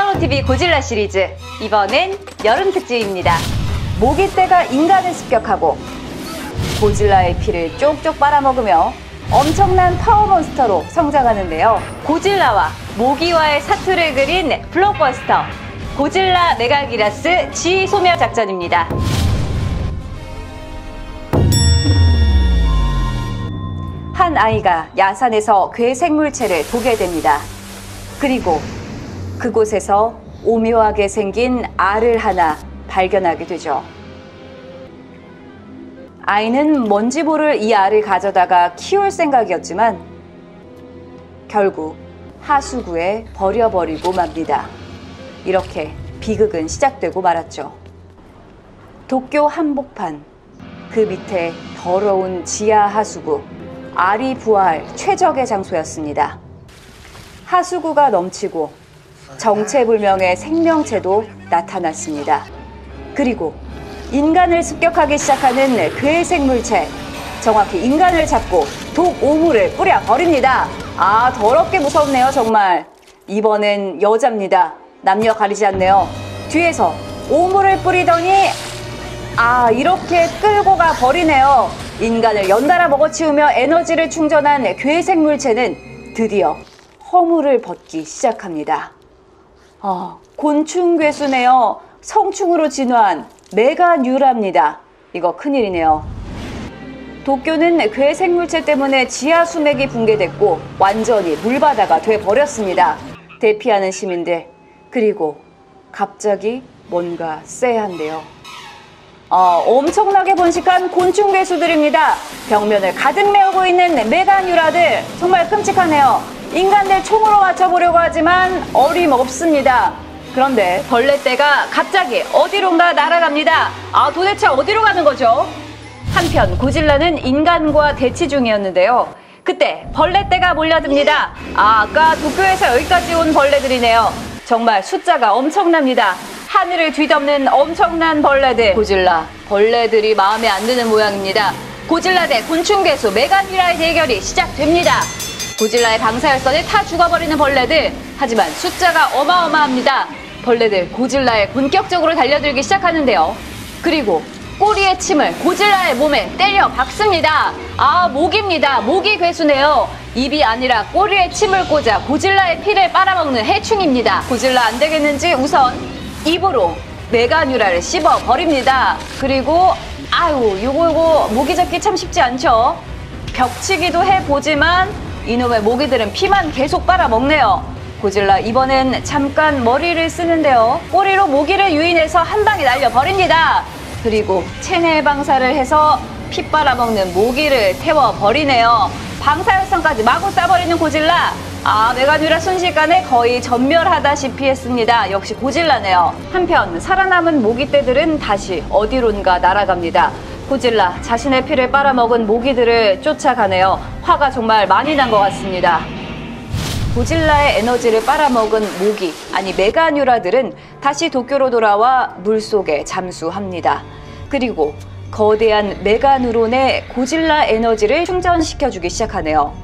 히어로TV 고질라 시리즈, 이번엔 여름 특집입니다. 모기떼가 인간을 습격하고 고질라의 피를 쪽쪽 빨아먹으며 엄청난 파워몬스터로 성장하는데요. 고질라와 모기와의 사투를 그린 블록버스터 고질라 메가기라스 지소멸 작전입니다. 한 아이가 야산에서 괴 생물체를 보게 됩니다. 그리고 그곳에서 오묘하게 생긴 알을 하나 발견하게 되죠. 아이는 뭔지 모를 이 알을 가져다가 키울 생각이었지만 결국 하수구에 버려버리고 맙니다. 이렇게 비극은 시작되고 말았죠. 도쿄 한복판, 그 밑에 더러운 지하 하수구, 알이 부화할 최적의 장소였습니다. 하수구가 넘치고 정체불명의 생명체도 나타났습니다. 그리고 인간을 습격하기 시작하는 괴 생물체, 정확히 인간을 잡고 독 오물을 뿌려버립니다. 아, 더럽게 무섭네요, 정말. 이번엔 여자입니다. 남녀 가리지 않네요. 뒤에서 오물을 뿌리더니 이렇게 끌고 가 버리네요. 인간을 연달아 먹어치우며 에너지를 충전한 괴 생물체는 드디어 허물을 벗기 시작합니다. 곤충 괴수네요. 성충으로 진화한 메가뉴라입니다. 이거 큰일이네요. 도쿄는 괴 생물체 때문에 지하 수맥이 붕괴됐고 완전히 물바다가 돼버렸습니다. 대피하는 시민들, 그리고 갑자기 뭔가 쎄한데요. 엄청나게 번식한 곤충 괴수들입니다. 벽면을 가득 메우고 있는 메가뉴라들, 정말 끔찍하네요. 인간들 총으로 맞춰보려고 하지만 어림없습니다. 그런데 벌레떼가 갑자기 어디론가 날아갑니다. 도대체 어디로 가는 거죠? 한편 고질라는 인간과 대치 중이었는데요. 그때 벌레떼가 몰려듭니다. 아까 도쿄에서 여기까지 온 벌레들이네요. 정말 숫자가 엄청납니다. 하늘을 뒤덮는 엄청난 벌레들. 고질라, 벌레들이 마음에 안 드는 모양입니다. 고질라 대 곤충괴수 메가뉴라의 대결이 시작됩니다. 고질라의 방사열선을 타 죽어버리는 벌레들. 하지만 숫자가 어마어마합니다. 벌레들 고질라에 본격적으로 달려들기 시작하는데요. 그리고 꼬리의 침을 고질라의 몸에 때려 박습니다. 모기입니다. 모기 괴수네요. 입이 아니라 꼬리에 침을 꽂아 고질라의 피를 빨아먹는 해충입니다. 고질라 안 되겠는지 우선 입으로 메가뉴라를 씹어버립니다. 그리고 요거 모기 잡기 참 쉽지 않죠. 벽치기도 해보지만 이놈의 모기들은 피만 계속 빨아먹네요. 고질라 이번엔 잠깐 머리를 쓰는데요. 꼬리로 모기를 유인해서 한 방에 날려버립니다. 그리고 체내 방사를 해서 피 빨아먹는 모기를 태워버리네요. 방사열선까지 마구 쏴버리는 고질라. 메가뉴라 순식간에 거의 전멸하다시피 했습니다. 역시 고질라네요. 한편 살아남은 모기떼들은 다시 어디론가 날아갑니다. 고질라 자신의 피를 빨아먹은 모기들을 쫓아가네요. 화가 정말 많이 난 것 같습니다. 고질라의 에너지를 빨아먹은 모기, 메가뉴라들은 다시 도쿄로 돌아와 물속에 잠수합니다. 그리고 거대한 메가누론에 고질라 에너지를 충전시켜주기 시작하네요.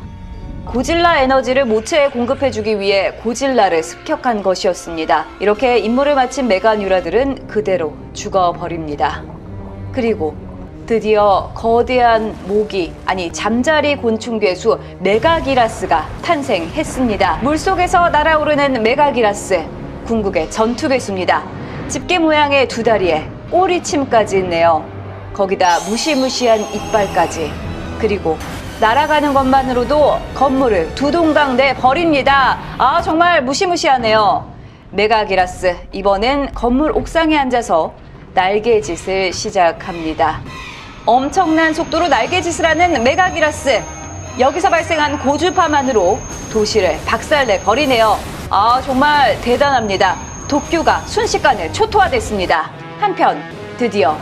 고질라 에너지를 모체에 공급해주기 위해 고질라를 습격한 것이었습니다. 이렇게 임무를 마친 메가뉴라들은 그대로 죽어버립니다. 그리고 드디어 거대한 모기, 잠자리 곤충 괴수 메가기라스가 탄생했습니다. 물속에서 날아오르는 메가기라스, 궁극의 전투 괴수입니다. 집게 모양의 두 다리에 꼬리침까지 있네요. 거기다 무시무시한 이빨까지. 그리고 날아가는 것만으로도 건물을 두 동강 내 버립니다. 정말 무시무시하네요. 메가기라스, 이번엔 건물 옥상에 앉아서 날개짓을 시작합니다. 엄청난 속도로 날개짓을 하는 메가기라스. 여기서 발생한 고주파만으로 도시를 박살내 버리네요. 정말 대단합니다. 도쿄가 순식간에 초토화됐습니다. 한편 드디어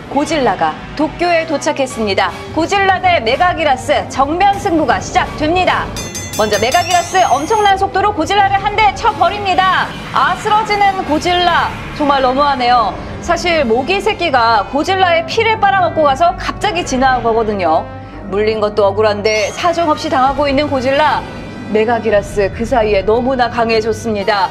고질라가 도쿄에 도착했습니다. 고질라 대 메가기라스 정면 승부가 시작됩니다. 먼저 메가기라스 엄청난 속도로 고질라를 한 대 쳐버립니다. 쓰러지는 고질라, 정말 너무하네요. 사실 모기 새끼가 고질라의 피를 빨아먹고 가서 갑자기 진화한 거거든요. 물린 것도 억울한데 사정없이 당하고 있는 고질라. 메가기라스 그 사이에 너무나 강해졌습니다.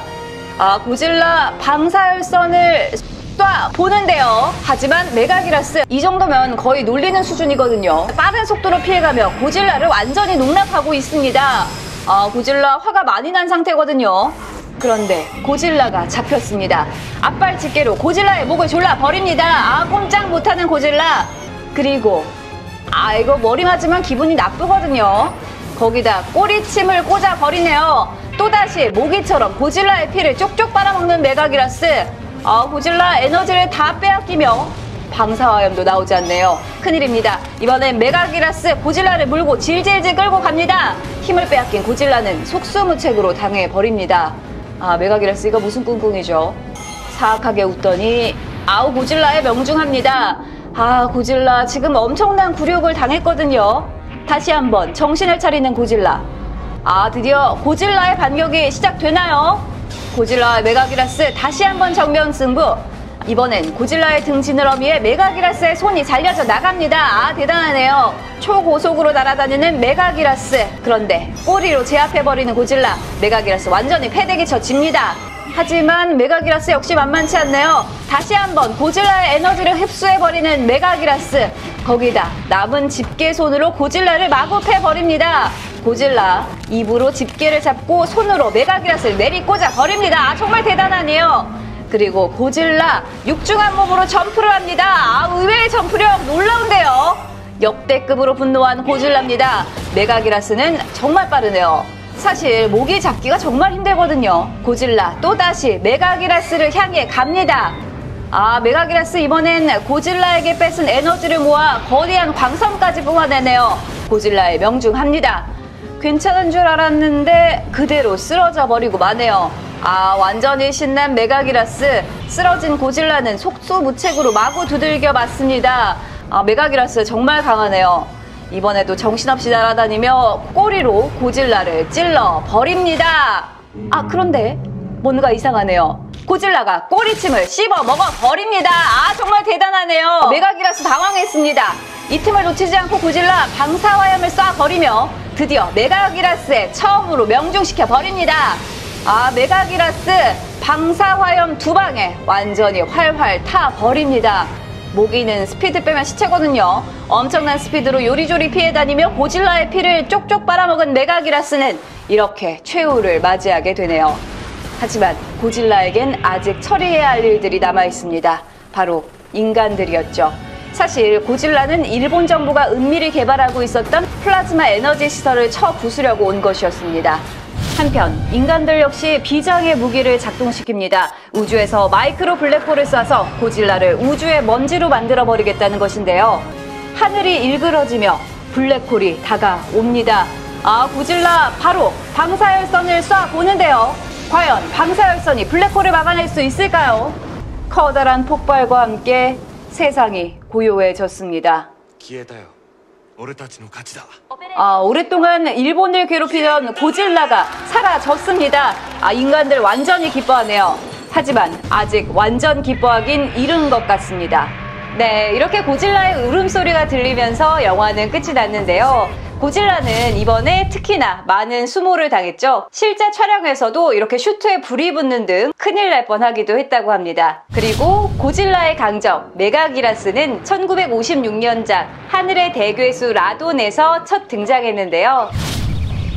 고질라 방사열선을 쏴 보는데요. 하지만 메가기라스 이 정도면 거의 놀리는 수준이거든요. 빠른 속도로 피해가며 고질라를 완전히 농락하고 있습니다. 고질라 화가 많이 난 상태거든요. 그런데 고질라가 잡혔습니다. 앞발 집게로 고질라의 목을 졸라 버립니다. 꼼짝 못하는 고질라. 그리고 이거 머리 맞으면 기분이 나쁘거든요. 거기다 꼬리침을 꽂아 버리네요. 또다시 모기처럼 고질라의 피를 쪽쪽 빨아먹는 메가기라스. 고질라 에너지를 다 빼앗기며 방사화염도 나오지 않네요. 큰일입니다. 이번엔 메가기라스 고질라를 물고 질질질 끌고 갑니다. 힘을 빼앗긴 고질라는 속수무책으로 당해버립니다. 메가기라스 이거 무슨 꿍꿍이죠? 사악하게 웃더니 고질라에 명중합니다. 고질라 지금 엄청난 굴욕을 당했거든요. 다시 한번 정신을 차리는 고질라. 드디어 고질라의 반격이 시작되나요? 고질라와 메가기라스 다시 한번 정면 승부. 이번엔 고질라의 등 지느러미에 메가기라스의 손이 잘려져 나갑니다. 대단하네요. 초고속으로 날아다니는 메가기라스. 그런데 꼬리로 제압해버리는 고질라. 메가기라스 완전히 패대기 쳐집니다. 하지만 메가기라스 역시 만만치 않네요. 다시 한번 고질라의 에너지를 흡수해버리는 메가기라스. 거기다 남은 집게손으로 고질라를 마구 패버립니다. 고질라 입으로 집게를 잡고 손으로 메가기라스를 내리꽂아 버립니다. 정말 대단하네요. 그리고 고질라 육중한 몸으로 점프를 합니다. 의외의 점프력 놀라운데요. 역대급으로 분노한 고질라입니다. 메가기라스는 정말 빠르네요. 사실 모기 잡기가 정말 힘들거든요. 고질라 또다시 메가기라스를 향해 갑니다. 메가기라스 이번엔 고질라에게 뺏은 에너지를 모아 거대한 광선까지 뿜어내네요. 고질라에 명중합니다. 괜찮은 줄 알았는데 그대로 쓰러져 버리고 마네요. 완전히 신난 메가기라스. 쓰러진 고질라는 속수무책으로 마구 두들겨 맞습니다. 메가기라스 정말 강하네요. 이번에도 정신없이 날아다니며 꼬리로 고질라를 찔러 버립니다. 그런데 뭔가 이상하네요. 고질라가 꼬리침을 씹어 먹어 버립니다. 정말 대단하네요. 메가기라스 당황했습니다. 이 틈을 놓치지 않고 고질라 방사화염을 쏴 버리며 드디어 메가기라스의 처음으로 명중시켜 버립니다. 메가기라스 방사화염 2방에 완전히 활활 타 버립니다. 모기는 스피드 빼면 시체거든요. 엄청난 스피드로 요리조리 피해 다니며 고질라의 피를 쪽쪽 빨아먹은 메가기라스는 이렇게 최후를 맞이하게 되네요. 하지만 고질라에겐 아직 처리해야 할 일들이 남아 있습니다. 바로 인간들이었죠. 사실 고질라는 일본 정부가 은밀히 개발하고 있었던 플라즈마 에너지 시설을 쳐 부수려고 온 것이었습니다. 한편 인간들 역시 비장의 무기를 작동시킵니다. 우주에서 마이크로 블랙홀을 쏴서 고질라를 우주의 먼지로 만들어버리겠다는 것인데요. 하늘이 일그러지며 블랙홀이 다가옵니다. 고질라 바로 방사열선을 쏴보는데요. 과연 방사열선이 블랙홀을 막아낼 수 있을까요? 커다란 폭발과 함께 세상이 고요해졌습니다. 오랫동안 일본을 괴롭히던 고질라가 사라졌습니다. 인간들 완전히 기뻐하네요. 하지만 아직 완전 기뻐하긴 이른 것 같습니다. 네, 이렇게 고질라의 울음소리가 들리면서 영화는 끝이 났는데요. 고질라는 이번에 특히나 많은 수모를 당했죠. 실제 촬영에서도 이렇게 슈트에 불이 붙는 등 큰일 날 뻔하기도 했다고 합니다. 그리고 고질라의 강적 메가기라스는 1956년작 하늘의 대괴수 라돈에서 첫 등장했는데요.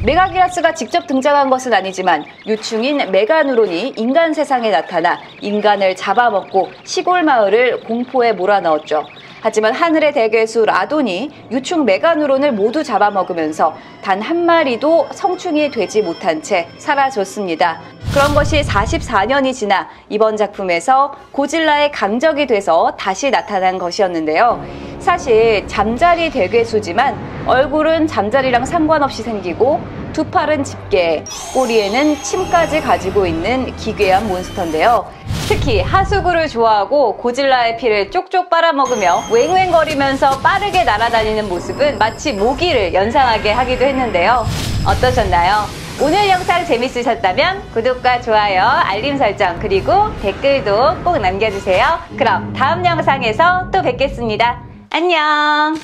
메가기라스가 직접 등장한 것은 아니지만 유충인 메가누론이 인간 세상에 나타나 인간을 잡아먹고 시골 마을을 공포에 몰아넣었죠. 하지만 하늘의 대괴수 라돈이 유충 메가누론을 모두 잡아먹으면서 단 한 마리도 성충이 되지 못한 채 사라졌습니다. 그런 것이 44년이 지나 이번 작품에서 고질라의 강적이 돼서 다시 나타난 것이었는데요. 사실 잠자리 대괴수지만 얼굴은 잠자리랑 상관없이 생기고 두 팔은 집게, 꼬리에는 침까지 가지고 있는 기괴한 몬스터인데요. 특히 하수구를 좋아하고 고질라의 피를 쪽쪽 빨아먹으며 웽웽거리면서 빠르게 날아다니는 모습은 마치 모기를 연상하게 하기도 했는데요. 어떠셨나요? 오늘 영상 재밌으셨다면 구독과 좋아요, 알림 설정, 그리고 댓글도 꼭 남겨주세요. 그럼 다음 영상에서 또 뵙겠습니다. 안녕!